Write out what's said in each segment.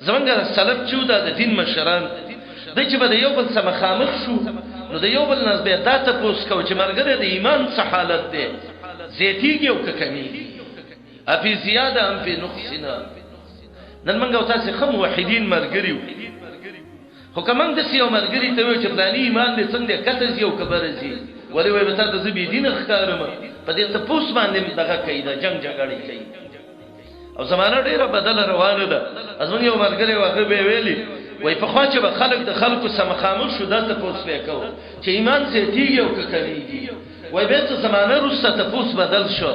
زمونږ سلف چې د دین مشران د چې به یو بل سره مخامخ شو نو د یو بل ناس به دا تاسو کو چې مرګره د ایمان څه حالت ده زیاتیږي او کمیږي افي زیاده ام فی نقصنا نن موږ تاسو خم موحدین مرګریو خو کوم د سیو مرګری ته وي چې پلاني ایمان دې څنګه کته یو کبرزي ولې وای به تاسو زبې دین ښکارم په دې ته پوس باندې دغه کیدا جنگ جګړې کوي او زمانہ ډیره بدل روانه ده ازمن یو مرګری واخه به ویلي وای په خوا چې به خلک د خلکو سم خاموش شو دا ته پوس وکاو چې ایمان زیاتیږي او کمیږي وای به ته زمانہ روسته ته پوس بدل شو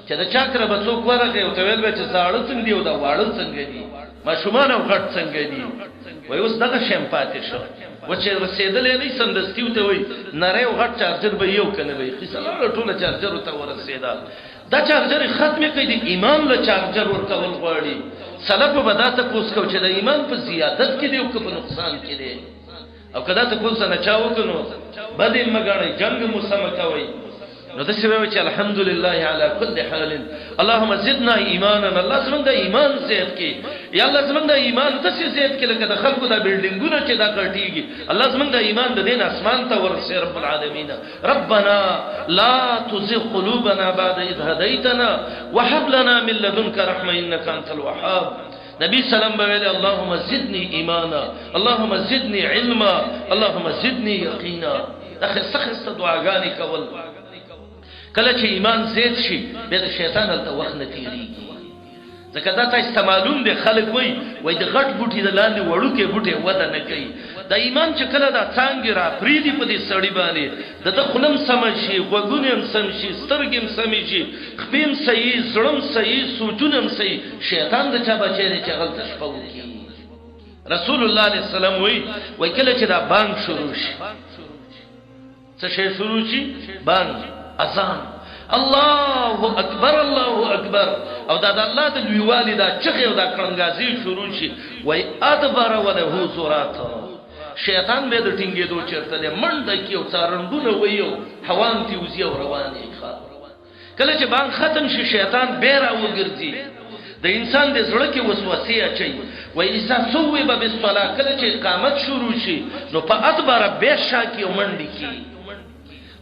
چې دا چاکره به څوک ورغه او ته ویل به چې زاړه څنګه دی او دا واړه څنګه دي ما شومان او غټ څنګه دي وای اوس دغه شیم پاتې شو و چې رسیدلې نه سندستیو ته وای نری او غټ چارجر به یو کنه وای خصله ټوله چارجر ته ورسېدا دا چارجر ختمه کړي د ایمان له چارجر ورکول غواړي سلف بداته پوس کو چې د ایمان په زیادت کې دی او په نقصان کې دی او کدا ته پوس نه چاو کنو بده مګړی جنگ مسمه کوي نو د سیمه چې الحمدلله علی کل حال اللهم زدنا ایمانا الله زمونږ د ایمان زیات کی یا الله زمونږ د ایمان د زیات کی لکه د خلکو د بلډینګونو چې دا کټیږي الله زمونږ د ایمان د دین اسمان ته ورسې رب العالمین ربنا لا تزغ قلوبنا بعد اذ هديتنا وهب لنا من لدنك رحمه انك انت الوهاب نبی سلام بویل اللهم زدنی ایمانا اللهم زدنی علما اللهم زدنی یقینا دغه سخت دعاګانی کول کله چې ایمان زیات شي به د شیطان ته وخت نه تیریږي ځکه دا تاسو معلوم دي خلک وای د غټ بوټي د لاندې وړو کې بوټي وده نه کوي د ایمان چې کله دا څنګه را پریدي په دې سړی باندې د خلم سم شي وګونم سم شي سترګم سم شي خپم صحیح زړم صحیح سوچونم صحیح شیطان د چا بچی دی چې غلط شپو کی رسول الله علیه السلام وای کله چې دا بانګ شروع شي څه شي شروع شي بانګ اذان الله اکبر الله اکبر او دا الله د لویوالي دا چغه او دا کړنګازي شروع شي وای ادبر وله زورات شیطان به د ټینګې دوه چرته له منډه کې او څارندونه وایو حوان تی وزي او رواني ښه کله چې باندې ختم شي شیطان بیره وګرځي د انسان د زړه کې وسوسه اچي وای اذا سوي به بالصلاه کله چې اقامت شروع شي نو په ادبر به شاکي او منډي کې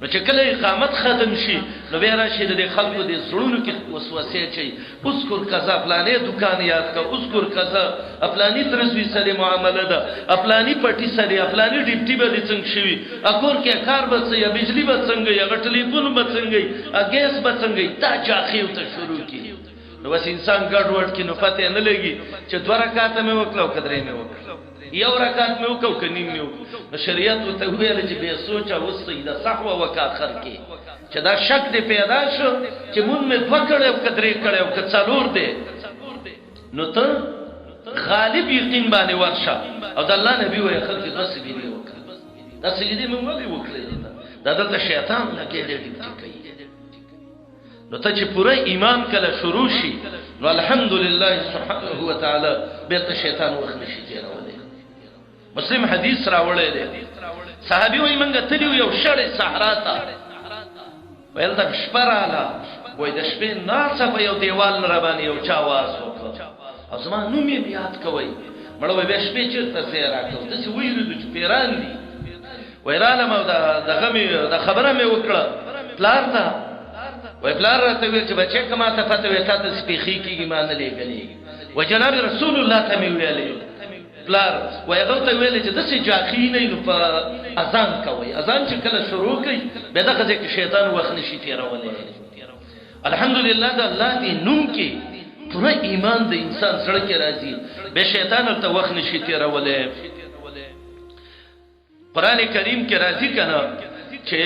نو چې کله اقامت ختم شي نو بیا راشي د خلکو د زړونو کې وسوسه چي اذكر کذا فلانه دکان یاد کا اذكر کذا افلانی ترزوی سره معامله ده افلانی پټی سره افلانی ډیپټي به څنګه شي اکور کې کار به څه یا بجلی به څنګه یا ټلیفون به څنګه یا ګیس به څنګه دا چاخیو ته شروع کی نو بس انسان ګډ وډ کې نو پته نه لګي چې دوه رکعات مې وکړو کدرې مې وکړو یو رکعت مې وکړو کني مې وکړو شریعت ته ویل چې به سوچا وسې د صحوه وکاخر کې چې دا شک دې پیدا شو چې مون مې وکړو کدرې کړو کڅالور دې نو ته غالب یقین باندې ورشه او د الله نبی وایي خلک د سجدي وکړه د سجدي مې ولې وکړل دا د شیطان نه کې دې کوي نو ته چې پوره ایمان کله شروع شي نو الحمدلله سبحانه و تعالی به شیطان وخت نشي تیرولای مسلم حدیث راوړی دی صحابي وایي منګه تلیو یو شړې صحرا ته ویل دا شپراله وای د شپې ناڅه په یو دیوال را باندې یو چا واس وکړ او زما نوم یې یاد کوي مړ وای به شپې چیرته زیرا کوي د څه ویلو د پیران دي ویراله مو دغه مې د خبره مې وکړه پلار ته وای پلار راته ویل چې بچی کما ته پته وي تاسو سپیخي کیږي مان لګلې و جناب رسول الله ته مې ویلې پلار وای هغه ته ویل چې د څه جاخی نه نو په اذان کوي اذان چې کله شروع کوي به دغه ځکه شیطان وخت نشي تیرولې الحمدلله د الله دې نوم کې پوره ایمان د انسان سره کې راځي به شیطان ته وخت نشي تیرولې قران کریم کې راځي کنه چې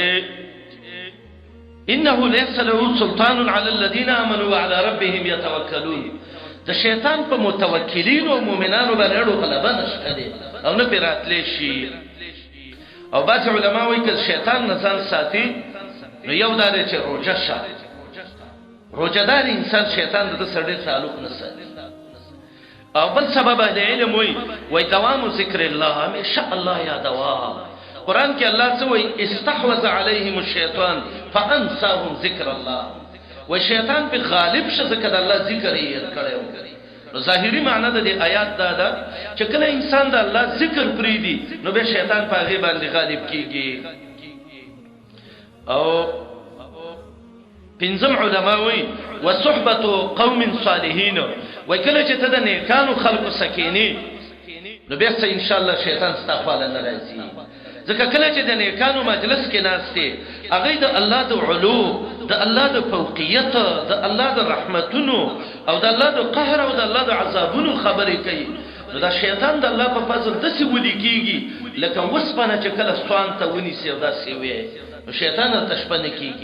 انه ليس له سلطان على الذين امنوا وعلى ربهم يتوكلون د شیطان په متوکلین او مؤمنانو باندې غلبه نشته دي او نه پیراتلی شي او بعض علما وایي چې شیطان نزان ساتي نو یو دار چې روزه شه روزدار انسان شیطان د سړي تعلق نه ساتي او بل سبب د علم وایي دوام ذکر الله همیشه الله یا دوام قران کې الله څه وایي استحوذ عليهم الشیطان فانساهم ذکر الله و شیطان په غالب شه ذکر الله ذکر یې کړو ظاهری معنی د دې آیات دا ده چې کله انسان د الله ذکر پری دی نو به شیطان په هغه باندې غالب کیږي. او پنځم علما وی وصحبه قوم صالحین وکله چې ته د نیکانو خلقو سکینی نو به ان شاء الله شیطان ستغفال نه راځي. ځکه کله چې د نیکانو مجلس کې ناشته هغه د الله د علو د الله د فوقیت د الله د رحمتونو او د الله د قهر او د الله د عذابونو خبرې کوي نو دا شیطان د الله په فضل د سی ودی کیږي لکه وسپنه چې کله سوان ته ونی سی دا سی وي نو شیطان تشپنه کیږي.